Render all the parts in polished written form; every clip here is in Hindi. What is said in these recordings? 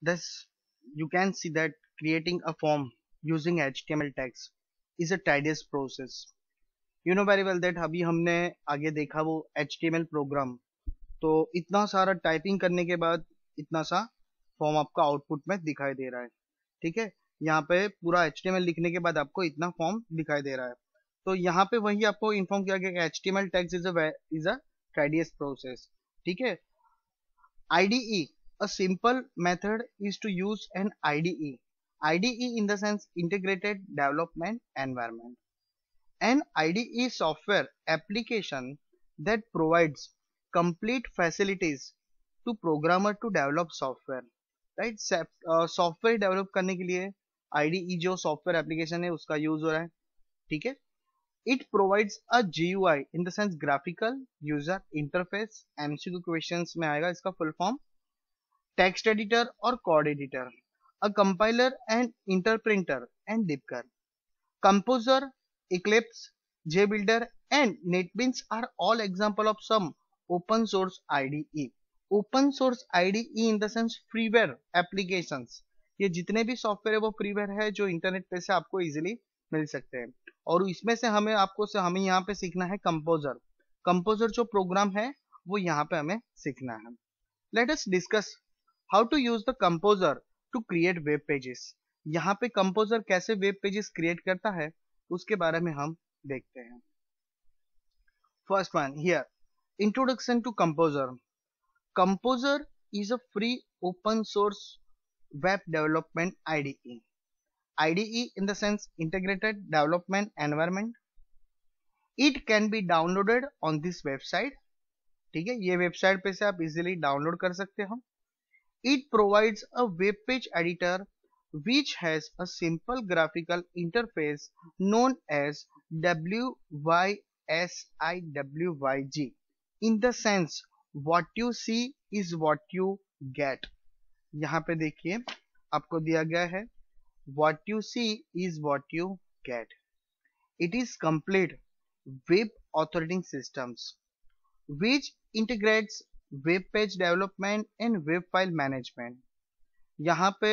Thus, you can see that creating a form using HTML tags is a tedious process. You know very well that अभी हमने आगे देखा वो HTML प्रोग्राम, तो इतना सारा टाइपिंग करने के बाद इतना सा फॉर्म आपका आउटपुट में दिखाई दे रहा है। ठीक है, यहाँ पे पूरा HTML लिखने के बाद आपको इतना फॉर्म दिखाई दे रहा है। तो यहाँ पे वही आपको इन्फॉर्म किया गया कि HTML tags is a tedious process. ठीक है, IDE, a simple method is to use an IDE. IDE in the sense integrated development environment. An IDE software application that provides complete facilities to programmer to develop software. Right? Software develop करने के लिए IDE जो सॉफ्टवेयर एप्लीकेशन है उसका यूज हो रहा है। ठीक है, it provides a GUI in the sense graphical user interface। MCQ questions में आएगा इसका फुल फॉर्म। टेक्स्ट एडिटर और code editor, a compiler and interpreter and debugger, composer, eclipse, jbuilder and netbeans are all example of some open source IDE। open source IDE in the sense freeware applications, ये जितने भी सॉफ्टवेयर है वो फ्रीवेयर है जो इंटरनेट पे से आपको इजीली मिल सकते हैं। और इसमें से हमें यहाँ पे सीखना है कंपोजर। कंपोजर जो प्रोग्राम है वो यहाँ पे हमें सीखना है। Let us discuss how to use the composer to create web pages. यहाँ पे कंपोजर कैसे वेब पेजेस क्रिएट करता है उसके बारे में हम देखते हैं। First one here, introduction to composer. Composer is a free open source web development IDE। IDE in the sense integrated development environment। It can be downloaded on this website। ठीक है, ये वेबसाइट पे से आप इजीली डाउनलोड कर सकते हो। It provides a web page editor which has a simple graphical interface known as WYSIWYG। In the sense, what you see is what you get। यहाँ पे देखिए आपको दिया गया है what you see is what you get। It is complete web operating systems which integrates web page development and web file management। यहाँ पे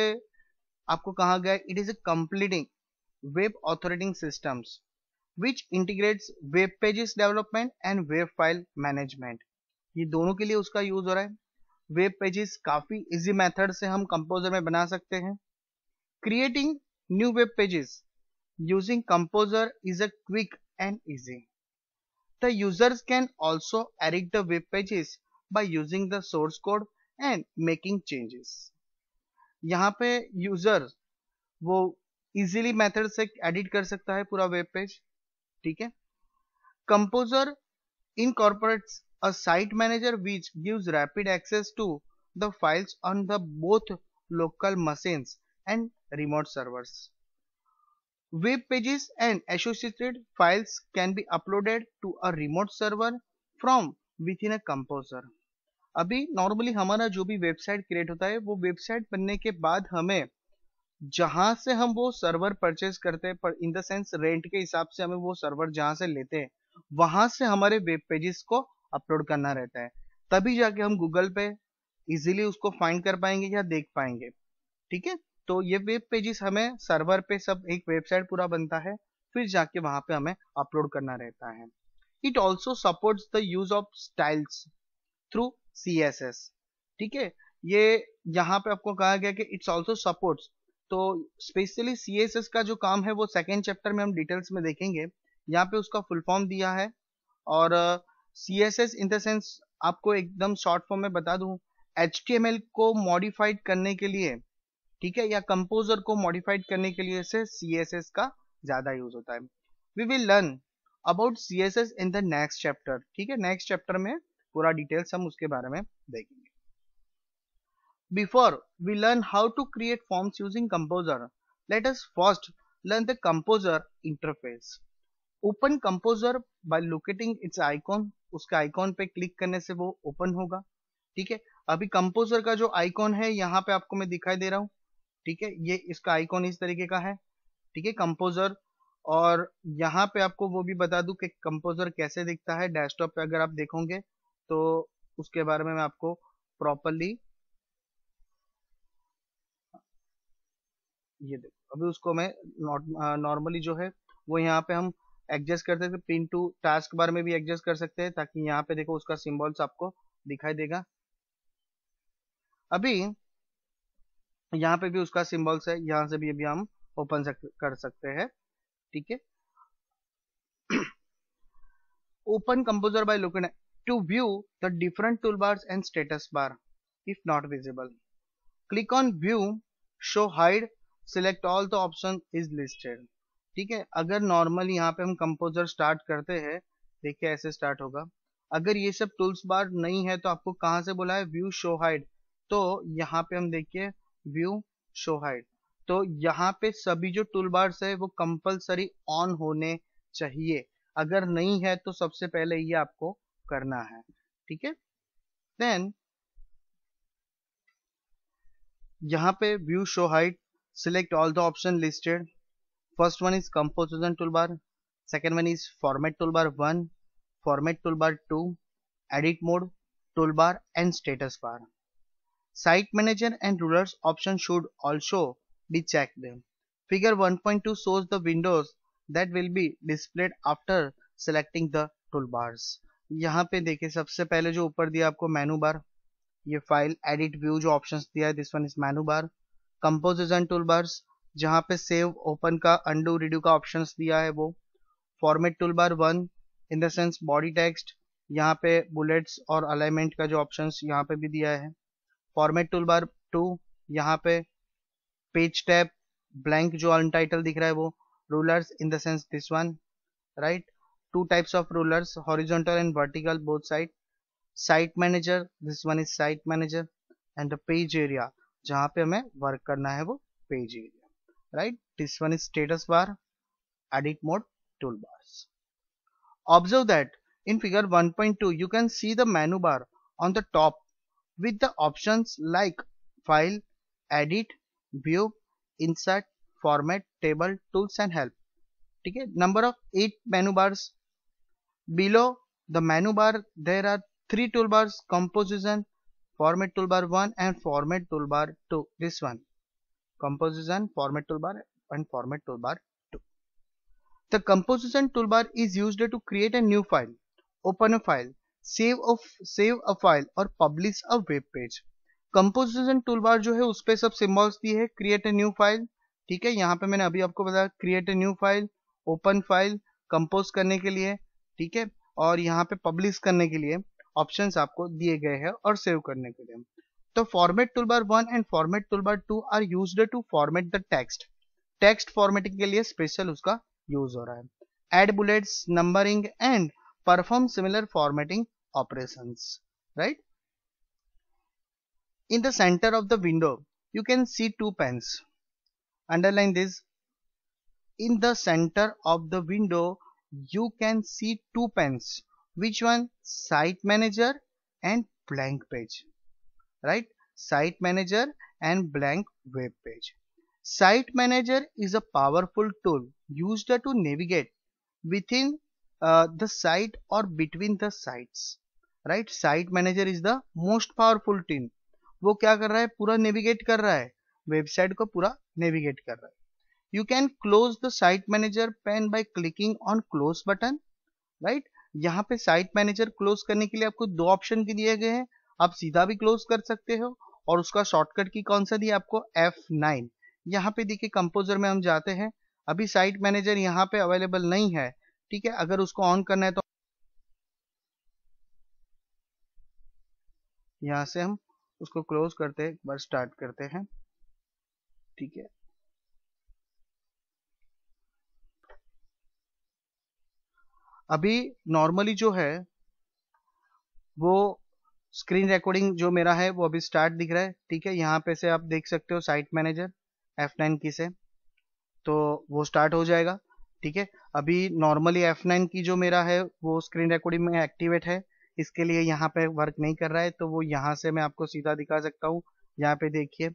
आपको कहा गया it is a completing web operating systems which integrates web pages development and web file management। ये दोनों के लिए उसका यूज हो रहा है। वेब पेजेस काफी इजी मेथड से हम कंपोजर में बना सकते हैं। Creating new web pages using composer is a quick and easy. The users can also edit the web pages by using the source code and making changes। यहाँ पे यूजर वो इजीली मेथड से एडिट कर सकता है पूरा वेब पेज। ठीक है, composer incorporates a site manager which gives rapid access to the files on the both local machines and remote servers। Web pages and associated files can be uploaded to a remote server from within a composer। अभी नॉर्मली हमारा जो भी वेबसाइट क्रिएट होता है वो वेबसाइट बनने के बाद हमें जहां से हम वो सर्वर परचेज करते हैं पर इन द सेंस रेंट के हिसाब से हमें वो सर्वर जहां से लेते हैं वहां से हमारे वेब पेजेस को अपलोड करना रहता है। तभी जाके हम गूगल पे इजीली उसको फाइंड कर पाएंगे या देख पाएंगे। ठीक है, तो ये वेब पेजेस हमें सर्वर पे सब एक वेबसाइट पूरा बनता है फिर जाके वहां पे हमें अपलोड करना रहता है। It also supports the use of styles through CSS। ठीक है, ये यहाँ पे आपको कहा गया कि इट्स ऑल्सो सपोर्ट्स, तो स्पेशली CSS का जो काम है वो सेकेंड चैप्टर में हम डिटेल्स में देखेंगे। यहाँ पे उसका फुल फॉर्म दिया है और CSS इन द सेंस आपको एकदम शॉर्ट फॉर्म में बता दूं HTML को मॉडिफाइड करने के लिए, ठीक है, या कंपोजर को मॉडिफाइड करने के लिए से CSS का ज्यादा यूज होता है। We will learn about CSS in the next chapter. ठीक है, नेक्स्ट चैप्टर में पूरा डिटेल्स हम उसके बारे में देखेंगे। Before we learn how to create forms using Composer, let us first learn the Composer interface। Open Composer by locating its icon। उसके आइकॉन पे क्लिक करने से वो ओपन होगा। ठीक है, अभी कंपोजर का जो आइकॉन है यहाँ पे आपको मैं दिखाई दे रहा हूँ। ठीक है, ये इसका आइकॉन इस तरीके का है। ठीक है, कंपोजर। और यहाँ पे आपको वो भी बता दूं कि कंपोजर कैसे दिखता है। डेस्कटॉप पे अगर आप देखोगे तो उसके बारे में मैं आपको प्रॉपरली ये देखो अभी उसको मैं नॉर्मली जो है वो यहाँ पे हम एडजस्ट कर सकते हैं, पिन टू टास्क बार में भी एडजस्ट कर सकते हैं, ताकि यहाँ पे देखो उसका सिंबल्स आपको दिखाई देगा। अभी यहाँ पे भी उसका सिंबल्स है, यहाँ से भी अभी हम ओपन कर सकते हैं। ठीक है, open composer by looking at to view the different toolbars and status bar if not visible. Click on view, show hide, select all the option is listed। ठीक है, अगर नॉर्मल यहाँ पे हम कंपोजर स्टार्ट करते हैं, देखिए ऐसे स्टार्ट होगा। अगर ये सब टूल्स बार नहीं है तो आपको कहाँ से बोला है, व्यू शो हाइड। तो यहाँ पे हम देखिए व्यू शो हाइड, तो यहाँ पे सभी जो टूल बार्स है वो कंपलसरी ऑन होने चाहिए। अगर नहीं है तो सबसे पहले ये आपको करना है। ठीक है, देन यहाँ पे view show hide, select all the option listed. First one is composition toolbar, second one is format toolbar 1, format toolbar 2, edit mode toolbar and status bar. Site Manager and Rulers option should also be checked. Figure 1.2 shows the windows that will be displayed after selecting the toolbars. यहाँ पे देखिए सबसे पहले जो ऊपर दिया आपको मेनू बार, ये फाइल एडिट व्यू जो ऑप्शंस दिया है, this one is menu bar. Composition tool bars, जहाँ पे सेव ओपन का अंडू रिड्यू का ऑप्शंस दिया है वो। Format tool bar 1 in the sense body text, यहाँ पे बुलेट्स और अलाइनमेंट का जो ऑप्शंस यहाँ पे भी दिया है। फॉर्मेट टूल बार 2, यहाँ पे पेज टैब ब्लैंक जो अनटाइटल दिख रहा है वो। Rulers in the sense this one, right, two types of rulers, horizontal and vertical both side. Site manager, this one is site manager. And the page area, जहाँ पे हमें वर्क करना है वो page area, right. This one is status bar, edit mode tool bars. Observe that in figure 1.2 you can see the menu bar on the top with the options like file, edit, view, insert, format, table, tools and help। ठीक है, number of 8 menu bars। Below the menu bar there are 3 toolbars, composition, format toolbar 1 and format toolbar 2। this one, composition, format toolbar and format toolbar 2। The composition toolbar is used to create a new file, open a file, save a file और publish a web page। Composition toolbar जो है उस पे सब सिंबल्स दिए है, क्रिएट ए न्यू फाइल। ठीक है, यहाँ पे मैंने अभी आपको बताया create a new file, open file, compose करने के लिए, ठीक है, और यहाँ पे पब्लिश करने के लिए ऑप्शंस आपको दिए गए हैं और सेव करने के लिए। तो format toolbar 1 and format toolbar 2 are used to format the text. Text formatting के लिए स्पेशल उसका यूज हो रहा है। Add bullets, numbering and perform similar formatting operations, right. In the center of the window you can see 2 pens, underline this। in the center of the window you can see 2 pens, which one, site manager and blank page, right, site manager and blank web page। Site manager is a powerful tool used to navigate within the site or between the sites, right। site manager is the most powerful tool। वो क्या कर रहा है, पूरा नेविगेट कर रहा है, वेबसाइट को पूरा नेविगेट कर रहा है। You can close the site manager pan by clicking on close button, right. यहाँ पे साइट मैनेजर क्लोज करने के लिए आपको 2 ऑप्शन के दिए गए हैं, आप सीधा भी क्लोज कर सकते हो और उसका शॉर्टकट की कौन सा दिया आपको, F9। यहाँ पे देखिए कंपोजर में हम जाते हैं, अभी साइट मैनेजर यहाँ पे अवेलेबल नहीं है, ठीक है। अगर उसको ऑन करना है तो यहाँ से हम उसको क्लोज करते हैं, एक बार स्टार्ट करते हैं, ठीक है। अभी नॉर्मली जो है वो स्क्रीन रिकॉर्डिंग जो मेरा है वो अभी स्टार्ट दिख रहा है, ठीक है। यहाँ पे से आप देख सकते हो साइट मैनेजर F9 की से, तो वो स्टार्ट हो जाएगा, ठीक है। अभी नॉर्मली F9 की जो मेरा है वो स्क्रीन रिकॉर्डिंग में एक्टिवेट है, इसके लिए यहाँ पे वर्क नहीं कर रहा है, तो वो यहाँ से मैं आपको सीधा दिखा सकता हूँ। यहाँ पे देखिए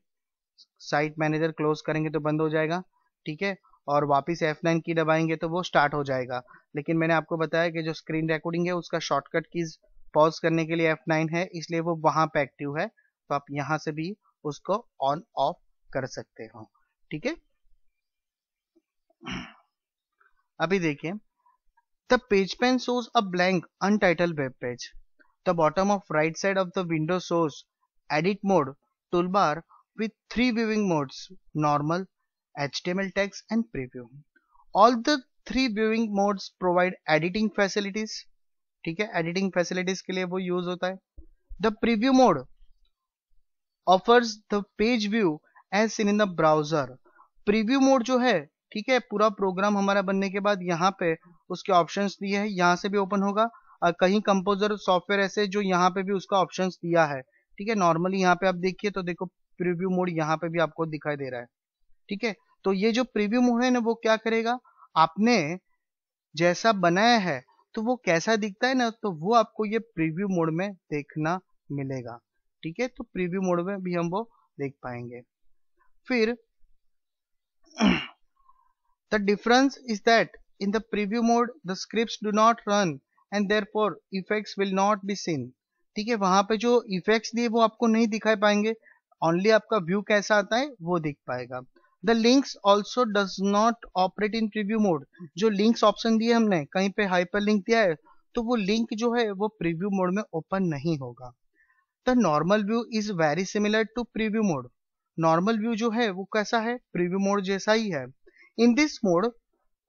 साइट मैनेजर क्लोज करेंगे तो बंद हो जाएगा, ठीक है, और वापस F9 की दबाएंगे तो वो स्टार्ट हो जाएगा। लेकिन मैंने आपको बताया कि जो स्क्रीन रिकॉर्डिंग है उसका शॉर्टकट कीज पॉज करने के लिए F9 है, इसलिए वो वहां पे एक्टिव है, तो आप यहाँ से भी उसको ऑन ऑफ कर सकते हो, ठीक है। अभी देखिए, the page pan shows a blank untitled web page. The bottom of right side of the window shows edit mode toolbar with 3 viewing modes: normal, HTML text and preview. All the 3 viewing modes provide editing facilities. ठीक है, एडिटिंग फैसिलिटीज के लिए वो यूज होता है. The preview mode offers the page view as seen in the browser. Preview mode जो है, ठीक है, पूरा प्रोग्राम हमारा बनने के बाद यहाँ पे उसके ऑप्शंस दिए हैं, यहाँ से भी ओपन होगा. कहीं कंपोजर सॉफ्टवेयर ऐसे जो यहाँ पे भी उसका ऑप्शंस दिया है. ठीक है, नॉर्मली यहाँ पे आप देखिए तो देखो प्रीव्यू मोड यहाँ पे भी आपको दिखाई दे रहा है. ठीक है, तो ये जो प्रीव्यू मोड है ना, वो क्या करेगा, आपने जैसा बनाया है तो वो कैसा दिखता है ना, तो वो आपको ये प्रीव्यू मोड में देखना मिलेगा. ठीक है, तो प्रीव्यू मोड में भी हम वो देख पाएंगे. फिर the difference is that in the preview mode the scripts do not run and therefore effects will not be seen. ठीक है, वहां पे जो इफेक्ट्स दिए वो आपको नहीं दिखाई पाएंगे, ओनली आपका व्यू कैसा आता है वो दिख पाएगा. The links also does not operate in preview mode. जो लिंक्स ऑप्शन दिए हमने, कहीं पे हाइपर लिंक दिया है तो वो लिंक जो है वो प्रीव्यू मोड में ओपन नहीं होगा. The normal view is very similar to preview mode. Normal view जो है वो कैसा है, प्रीव्यू मोड जैसा ही है. In this mode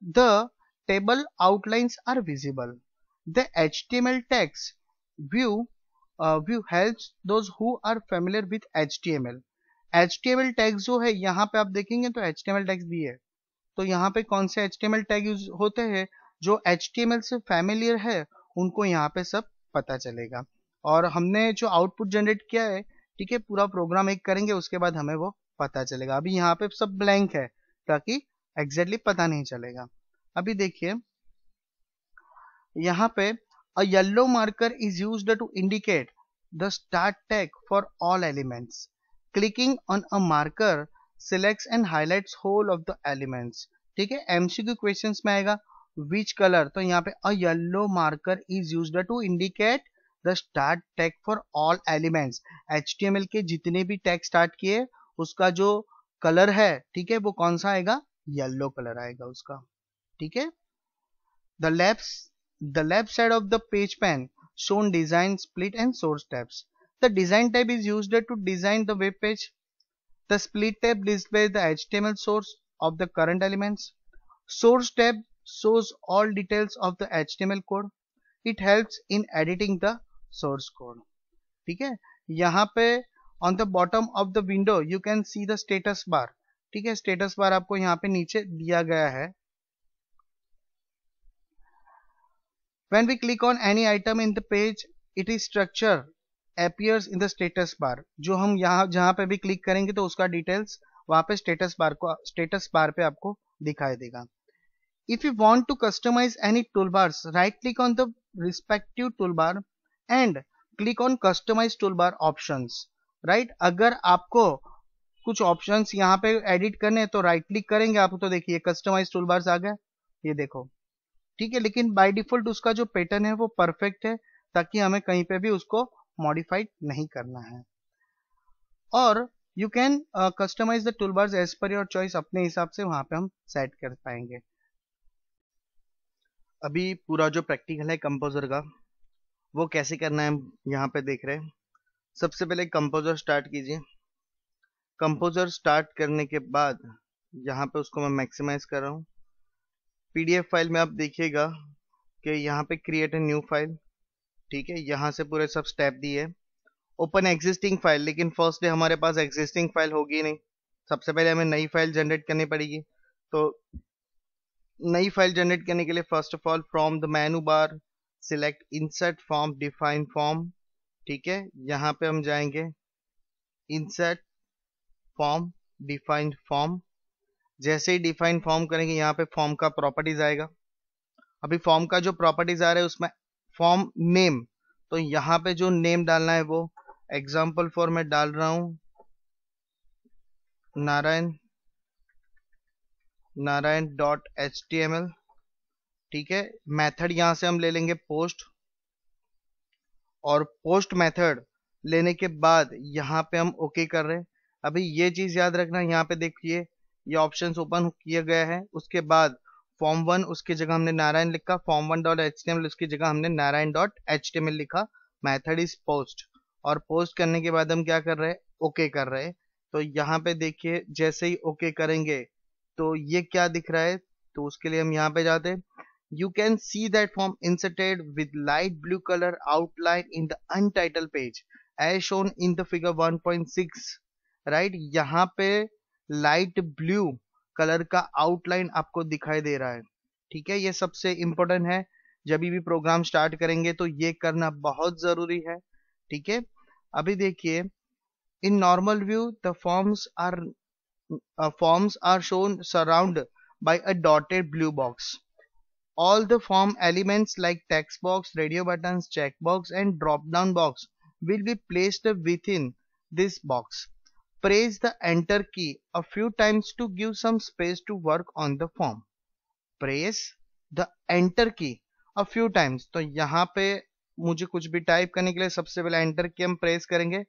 the table outlines are visible. The HTML text view helps those who are familiar with HTML. HTML tag जो है यहाँ पे आप देखेंगे तो HTML टैग्स भी है. तो यहाँ पे कौन से HTML टैग यूज होते हैं, जो HTML से फैमिलियर है उनको यहाँ पे सब पता चलेगा. और हमने जो आउटपुट जनरेट किया है, ठीक है, पूरा प्रोग्राम एक करेंगे उसके बाद हमें वो पता चलेगा. अभी यहाँ पे सब ब्लैंक है ताकि एग्जैक्टली पता नहीं चलेगा. अभी देखिए यहाँ पे a yellow marker is used to indicate the start tag for all elements. Clicking on a marker selects and highlights whole of the elements. ठीक है, MCQ क्वेश्चंस में आएगा which color, तो यहाँ पे a yellow marker is used to indicate the start tag for all elements. HTML के जितने भी टैग स्टार्ट किए उसका जो कलर है, ठीक है, वो कौन सा आएगा, येलो कलर आएगा उसका. ठीक है. The left side of the page pan shown design, split and source tabs. The design tab is used to design the web page. The split tab displays the HTML source of the current elements. Source tab shows all details of the HTML code. It helps in editing the source code. ठीक है, यहाँ पे on the bottom of the window you can see the status bar. ठीक है, status bar आपको यहाँ पे नीचे दिया गया है. When we click on any item in the page, its structure appears in the status bar. जो हम यहाँ जहाँ पे भी क्लिक करेंगे तो उसका डिटेल्स वहाँ पे स्टेटस बार पे आपको दिखाई देगा. If you want to customize any toolbars, right click on the respective toolbar and click on customize toolbar options. Right? अगर आपको कुछ ऑप्शंस यहाँ पे एडिट करने हैं तो राइट क्लिक करेंगे आप, तो देखिए कस्टमाइज टूलबार्स आ गए, ये देखो. ठीक है, लेकिन बाय डिफॉल्ट उसका जो पैटर्न है वो परफेक्ट है ताकि हमें कहीं पे भी उसको मॉडिफाइड नहीं करना है. और you can customize the toolbars as per your choice, अपने हिसाब से वहां पे हम सेट कर पाएंगे. अभी पूरा जो प्रैक्टिकल है कंपोजर का वो कैसे करना है हम यहाँ पे देख रहे हैं. सबसे पहले कंपोजर स्टार्ट कीजिए. कंपोजर स्टार्ट करने के बाद यहाँ पे उसको मैं मैक्सिमाइज कर रहा हूँ. PDF फाइल में आप देखिएगा कि यहाँ पे क्रिएट ए न्यू फाइल. ठीक है, यहाँ से पूरे सब स्टेप दिए. ओपन एग्जिस्टिंग फाइल, लेकिन फर्स्ट डे हमारे पास एग्जिस्टिंग फाइल होगी नहीं, सबसे पहले हमें नई फाइल जनरेट करनी पड़ेगी. तो नई फाइल जनरेट करने के लिए first of all from the menu bar select insert form define form. ठीक है, यहाँ पे हम जाएंगे इंसर्ट फॉर्म डिफाइन फॉर्म. जैसे ही डिफाइन फॉर्म करेंगे यहाँ पे फॉर्म का प्रॉपर्टीज आएगा. अभी फॉर्म का जो प्रॉपर्टीज आ रहा है उसमें फॉर्म नेम, तो यहाँ पे जो नेम डालना है वो एग्जाम्पल फॉर मैं डाल रहा हूं नारायण.html. ठीक है, मेथड यहां से हम ले लेंगे पोस्ट, और पोस्ट मेथड लेने के बाद यहाँ पे हम ओके कर रहे हैं. अभी ये चीज याद रखना, यहाँ पे देखिए ये ऑप्शंस ओपन किया गया है। उसके बाद फॉर्म 1 उसकी जगह हमने नारायण लिखा, फॉर्म 1.html उसकी जगह हमने नारायण.html लिखा। मेथड इज पोस्ट, और पोस्ट करने के बाद हम क्या कर रहे हैं, ओके कर रहे हैं। तो यहाँ पे देखिए जैसे ही ओके करेंगे तो ये क्या दिख रहा है, तो उसके लिए हम यहाँ पे जाते हैं। You can see that form inserted with light blue color outline in the untitled page as shown in the figure 1.6, right? यहाँ पे लाइट ब्लू कलर का आउटलाइन आपको दिखाई दे रहा है। ठीक है, ये सबसे इम्पोर्टेंट है, जब भी प्रोग्राम स्टार्ट करेंगे तो ये करना बहुत जरूरी है। ठीक है, अभी देखिए in normal view the forms are shown surrounded by a dotted blue box. All the form elements like text box, radio buttons, checkbox and drop down box will be placed within this box. Press the enter key a few times to give some space to work on the form. Press the enter key a few times. तो यहाँ पे मुझे कुछ भी टाइप करने के लिए सबसे पहले एंटर की हम प्रेस करेंगे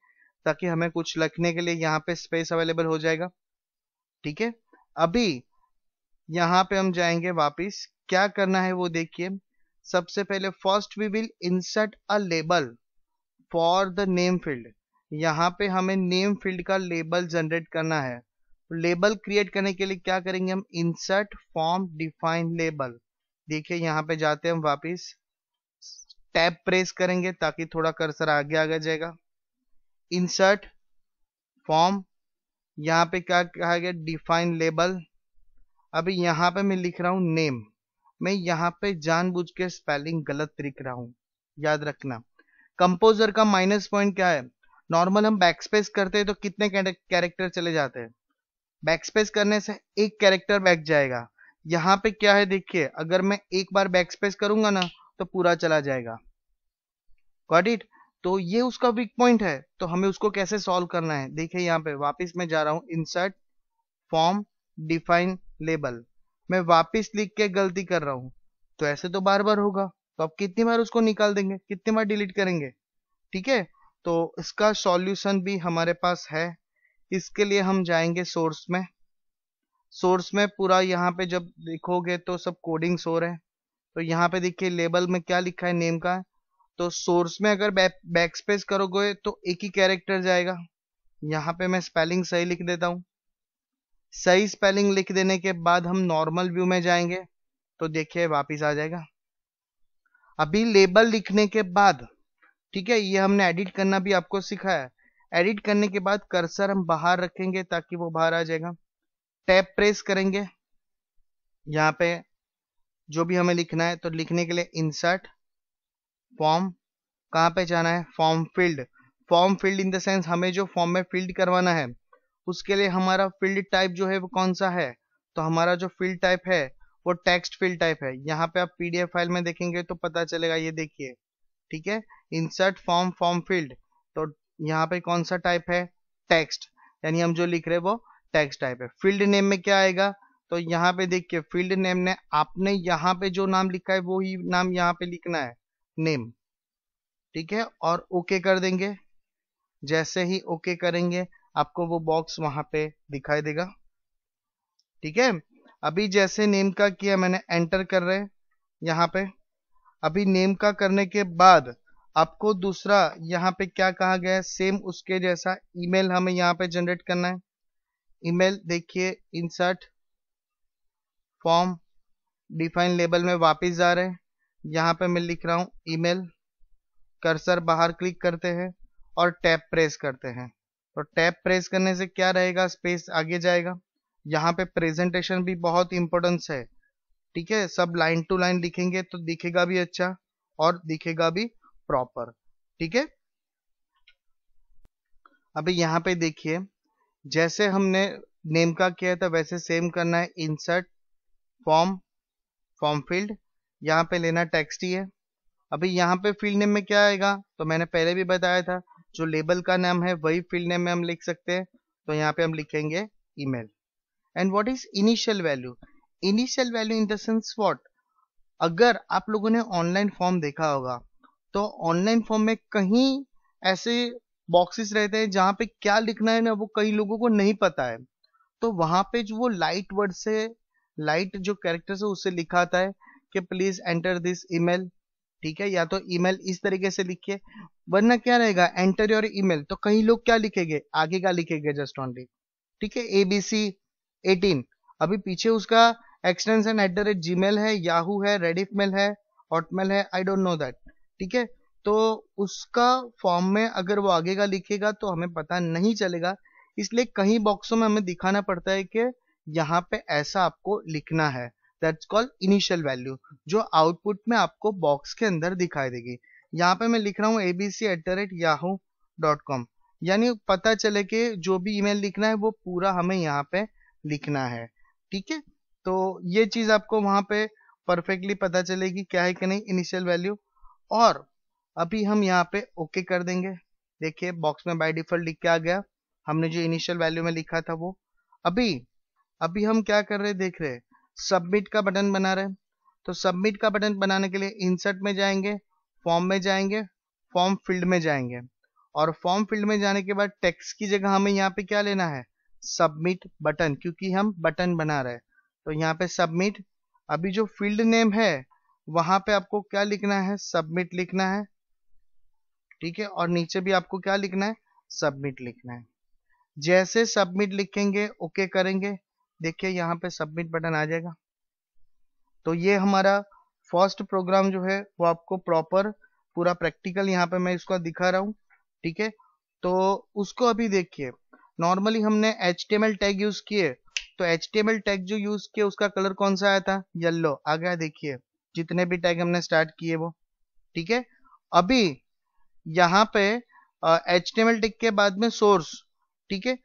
ताकि हमें कुछ लिखने के लिए यहाँ पे स्पेस अवेलेबल हो जाएगा। ठीक है, अभी यहाँ पे हम जाएंगे वापिस, क्या करना है वो देखिए। सबसे पहले first we will insert a label for the name field. यहाँ पे हमें नेम फील्ड का लेबल जनरेट करना है। लेबल क्रिएट करने के लिए क्या करेंगे हम, इंसर्ट फॉर्म डिफाइन लेबल। देखिए यहाँ पे जाते हैं हम वापिस, टैब प्रेस करेंगे ताकि थोड़ा कर्सर आगे आगे जाएगा। इंसर्ट फॉर्म, यहाँ पे क्या कहा गया, डिफाइन लेबल। अभी यहाँ पे मैं लिख रहा हूँ नेम, मैं यहाँ पे जानबूझ के स्पेलिंग गलत लिख रहा हूँ, याद रखना। कंपोजर का माइनस पॉइंट क्या है, नॉर्मल हम बैकस्पेस करते हैं तो कितने कैरेक्टर चले जाते हैं, बैकस्पेस करने से एक कैरेक्टर बैक जाएगा। यहाँ पे क्या है देखिए, अगर मैं एक बार बैकस्पेस करूंगा ना तो पूरा चला जाएगा। Got it? तो ये उसका वीक पॉइंट है, तो हमें उसको कैसे सॉल्व करना है, देखिए यहाँ पे वापिस मैं जा रहा हूँ, इंसर्ट फॉर्म डिफाइन लेबल। मैं वापिस लिख के गलती कर रहा हूं, तो ऐसे तो बार बार होगा, तो अब कितनी बार उसको निकाल देंगे, कितनी बार डिलीट करेंगे। ठीक है, तो इसका सॉल्यूशन भी हमारे पास है। इसके लिए हम जाएंगे सोर्स में। सोर्स में पूरा यहाँ पे जब देखोगे तो सब कोडिंग शो है। तो यहाँ पे देखिए लेबल में क्या लिखा है, नेम का। तो सोर्स में अगर बैकस्पेस करोगे तो एक ही कैरेक्टर जाएगा। यहाँ पे मैं स्पेलिंग सही लिख देता हूँ। सही स्पेलिंग लिख देने के बाद हम नॉर्मल व्यू में जाएंगे तो देखिए वापिस आ जाएगा। अभी लेबल लिखने के बाद, ठीक है, ये हमने एडिट करना भी आपको सिखाया। एडिट करने के बाद कर्सर हम बाहर रखेंगे ताकि वो बाहर आ जाएगा। टैब प्रेस करेंगे, यहाँ पे जो भी हमें लिखना है, तो लिखने के लिए इंसर्ट फॉर्म, कहाँ पे जाना है, form field. Form field in the sense हमें जो फॉर्म में फील्ड करवाना है उसके लिए हमारा फील्ड टाइप जो है वो कौन सा है, तो हमारा जो फील्ड टाइप है वो टेक्स्ट फील्ड टाइप है। यहाँ पे आप पीडीएफ फाइल में देखेंगे तो पता चलेगा, ये देखिए। ठीक है, इंसर्ट फॉर्म फॉर्म फील्ड, तो यहाँ पे कौन सा टाइप है, टेक्स्ट, यानी हम जो लिख रहे हैं वो टेक्स्ट टाइप है। फील्ड नेम में क्या आएगा, तो यहाँ पे देखिए फील्ड नेम ने आपने यहाँ पे जो नाम लिखा है वो ही नाम यहाँ पे लिखना है, नेम। ठीक है, और ओके कर देंगे। जैसे ही ओके करेंगे आपको वो बॉक्स वहां पे दिखाई देगा। ठीक है, अभी जैसे नेम का किया मैंने, एंटर कर रहे हैं यहाँ पे। अभी नेम का करने के बाद आपको दूसरा यहाँ पे क्या कहा गया है, सेम उसके जैसा ईमेल हमें यहाँ पे जनरेट करना है। ईमेल देखिए, इंसर्ट फॉर्म डिफाइन लेबल में वापस जा रहे हैं। यहाँ पे मैं लिख रहा हूँ ईमेल, कर्सर बाहर क्लिक करते हैं और टैब प्रेस करते हैं। तो टैब प्रेस करने से क्या रहेगा, स्पेस आगे जाएगा। यहाँ पे प्रेजेंटेशन भी बहुत इंपॉर्टेंस है। ठीक है, सब लाइन टू लाइन लिखेंगे तो दिखेगा भी अच्छा और दिखेगा भी प्रॉपर। ठीक है, अभी यहाँ पे देखिए जैसे हमने नेम का किया था वैसे सेम करना है। इंसर्ट फॉर्म फॉर्म फील्ड, यहाँ पे लेना टेक्स्ट ही है। अभी यहाँ पे फील्ड नेम में क्या आएगा, तो मैंने पहले भी बताया था जो लेबल का नाम है वही फील्ड नेम में हम लिख सकते हैं। तो यहाँ पे हम लिखेंगे email. And what is initial value, initial value in the sense what, अगर आप लोगों ने ऑनलाइन फॉर्म देखा होगा तो ऑनलाइन फॉर्म में कहीं ऐसे बॉक्सेस रहते हैं जहां पे क्या लिखना है ना वो कई लोगों को नहीं पता है। तो वहां पे जो वो लाइट वर्ड से, लाइट जो कैरेक्टर है उससे लिखा आता है कि प्लीज एंटर दिस ईमेल, ठीक है, या तो ईमेल इस तरीके से लिखिए, वरना क्या रहेगा एंटर योर ईमेल, तो कई लोग क्या लिखेंगे आगे का लिखेंगे जस्ट ओनली, ठीक है, ABC18, अभी पीछे उसका एक्सटेंशन @gmail है, याहू है, रेडिफ मेल है, हॉटमेल है, आई डोंट नो दैट, ठीक है, तो उसका फॉर्म में अगर वो आगे का लिखेगा तो हमें पता नहीं चलेगा, इसलिए कई बॉक्सों में हमें दिखाना पड़ता है कि यहाँ पे ऐसा आपको लिखना है, दैट्स कॉल्ड इनिशियल वैल्यू, जो आउटपुट में आपको बॉक्स के अंदर दिखाई देगी। यहाँ पे मैं लिख रहा हूँ abc@yahoo.com, यानी पता चले कि जो भी ईमेल लिखना है वो पूरा हमें यहाँ पे लिखना है, ठीक है, तो ये चीज आपको वहां पे परफेक्टली पता चलेगी क्या है कि नहीं इनिशियल वैल्यू। और अभी हम यहाँ पे ओके कर देंगे, देखिए बॉक्स में बाय डिफॉल्ट लिख के आ गया, हमने जो इनिशियल वैल्यू में लिखा था वो। अभी अभी हम क्या कर रहे हैं देख रहे हैं, सबमिट का बटन बना रहे हैं, तो सबमिट का बटन बनाने के लिए इंसर्ट में जाएंगे, फॉर्म में जाएंगे, फॉर्म फील्ड में जाएंगे, और फॉर्म फील्ड में जाने के बाद टेक्स्ट की जगह हमें यहाँ पे क्या लेना है, सबमिट बटन, क्योंकि हम बटन बना रहे हैं, तो यहाँ पे सबमिट। अभी जो फील्ड नेम है वहां पे आपको क्या लिखना है, सबमिट लिखना है, ठीक है, और नीचे भी आपको क्या लिखना है, सबमिट लिखना है। जैसे सबमिट लिखेंगे ओके करेंगे, देखिए यहाँ पे सबमिट बटन आ जाएगा। तो ये हमारा फर्स्ट प्रोग्राम जो है वो आपको प्रॉपर पूरा प्रैक्टिकल यहाँ पे मैं इसको दिखा रहा हूँ, ठीक है, तो उसको अभी देखिए, नॉर्मली हमने HTML टैग यूज किए, तो HTML टैग जो यूज किए उसका कलर कौन सा आया था, येलो आ गया, देखिए जितने भी टैग हमने स्टार्ट किए वो, ठीक है। अभी यहाँ पे HTML टैग के बाद में सोर्स, ठीक है,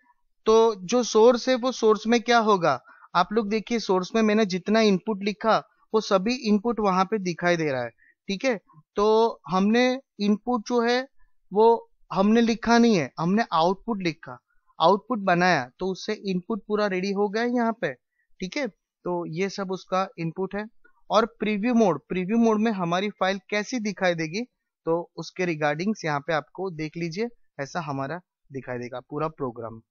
तो जो सोर्स है वो सोर्स में क्या होगा, आप लोग देखिए सोर्स में मैंने जितना इनपुट लिखा वो सभी इनपुट वहां पे दिखाई दे रहा है, ठीक है, तो हमने इनपुट जो है वो हमने लिखा नहीं है, हमने आउटपुट लिखा, आउटपुट बनाया, तो उससे इनपुट पूरा रेडी हो गया यहाँ पे, ठीक है, तो ये सब उसका इनपुट है। और प्रीव्यू मोड में हमारी फाइल कैसी दिखाई देगी, तो उसके रिगार्डिंग्स यहाँ पे आपको देख लीजिए, ऐसा हमारा दिखाई देगा पूरा प्रोग्राम।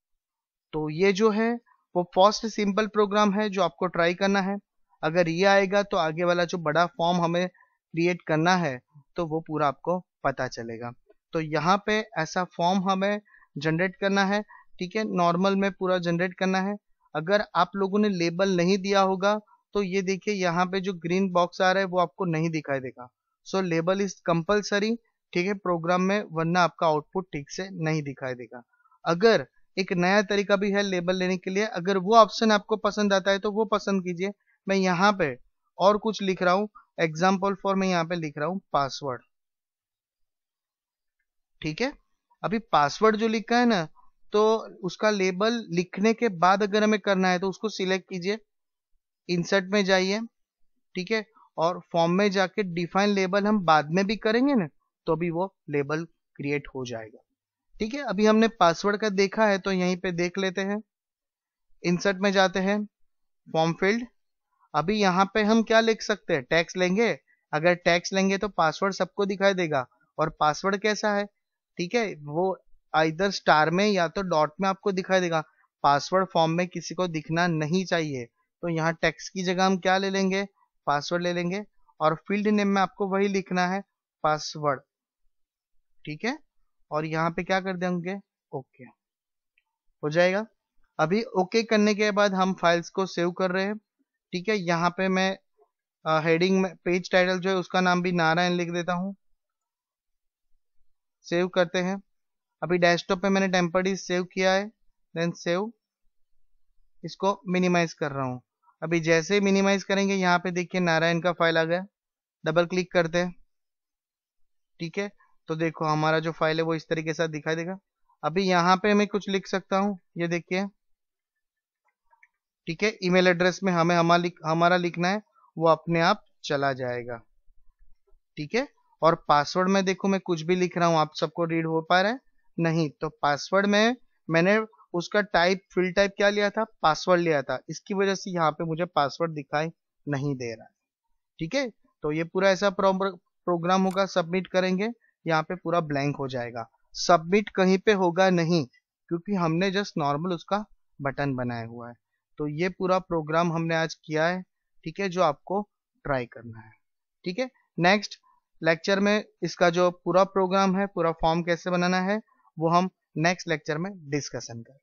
तो ये जो है वो फर्स्ट सिंपल प्रोग्राम है जो आपको ट्राई करना है, अगर ये आएगा तो आगे वाला जो बड़ा फॉर्म हमें क्रिएट करना है तो वो पूरा आपको पता चलेगा। तो यहाँ पे ऐसा फॉर्म हमें जनरेट करना है, ठीक है, नॉर्मल में पूरा जनरेट करना है। अगर आप लोगों ने लेबल नहीं दिया होगा तो ये देखिए यहाँ पे जो ग्रीन बॉक्स आ रहा है वो आपको नहीं दिखाई देगा, सो लेबल इज कंपलसरी, ठीक है, प्रोग्राम में, वरना आपका आउटपुट ठीक से नहीं दिखाई देगा। अगर एक नया तरीका भी है लेबल लेने के लिए, अगर वो ऑप्शन आपको पसंद आता है तो वो पसंद कीजिए। मैं यहाँ पे और कुछ लिख रहा हूँ, एग्जाम्पल फॉर मैं यहाँ पे लिख रहा हूँ पासवर्ड, ठीक है, अभी पासवर्ड जो लिखा है ना, तो उसका लेबल लिखने के बाद अगर हमें करना है तो उसको सिलेक्ट कीजिए, इंसर्ट में जाइए, ठीक है, और फॉर्म में जाके डिफाइन लेबल हम बाद में भी करेंगे ना, तो भी वो लेबल क्रिएट हो जाएगा, ठीक है। अभी हमने पासवर्ड का देखा है तो यहीं पे देख लेते हैं, इंसर्ट में जाते हैं, फॉर्म फील्ड, अभी यहाँ पे हम क्या लिख सकते हैं, टैक्स लेंगे, अगर टैक्स लेंगे तो पासवर्ड सबको दिखाई देगा, और पासवर्ड कैसा है, ठीक है, वो आइदर स्टार में या तो डॉट में आपको दिखाई देगा, पासवर्ड फॉर्म में किसी को दिखना नहीं चाहिए, तो यहाँ टैक्स की जगह हम क्या ले लेंगे, पासवर्ड ले लेंगे, और फील्ड नेम में आपको वही लिखना है, पासवर्ड, ठीक है, और यहाँ पे क्या कर देंगे, ओके हो जाएगा। अभी ओके करने के बाद हम फाइल्स को सेव कर रहे हैं, ठीक है, यहाँ पे मैं हेडिंग में पेज टाइटल जो है उसका नाम भी नारायण लिख देता हूँ, सेव करते हैं। अभी डेस्कटॉप पे मैंने टेम्पररी सेव किया है, देन सेव, इसको मिनिमाइज कर रहा हूँ। अभी जैसे मिनिमाइज करेंगे यहाँ पे देखिए नारायण का फाइल आ गया, डबल क्लिक करते हैं, ठीक है, तो देखो हमारा जो फाइल है वो इस तरीके से दिखाई देगा। अभी यहाँ पे मैं कुछ लिख सकता हूँ, ये देखिए, ठीक है, ईमेल एड्रेस में हमें हमारा लिखना है, वो अपने आप चला जाएगा, ठीक है, और पासवर्ड में देखो मैं कुछ भी लिख रहा हूँ, आप सबको रीड हो पा रहा है नहीं, तो पासवर्ड में मैंने उसका टाइप फील्ड टाइप क्या लिया था, पासवर्ड लिया था, इसकी वजह से यहाँ पे मुझे पासवर्ड दिखाई नहीं दे रहा है, ठीक है, तो ये पूरा ऐसा प्रोग्राम होगा, सबमिट करेंगे, यहाँ पे पूरा ब्लैंक हो जाएगा, सबमिट कहीं पे होगा नहीं, क्योंकि हमने जस्ट नॉर्मल उसका बटन बनाया हुआ है। तो ये पूरा प्रोग्राम हमने आज किया है, ठीक है, जो आपको ट्राई करना है। ठीक है, नेक्स्ट लेक्चर में इसका जो पूरा प्रोग्राम है, पूरा फॉर्म कैसे बनाना है, वो हम नेक्स्ट लेक्चर में डिस्कशन करेंगे।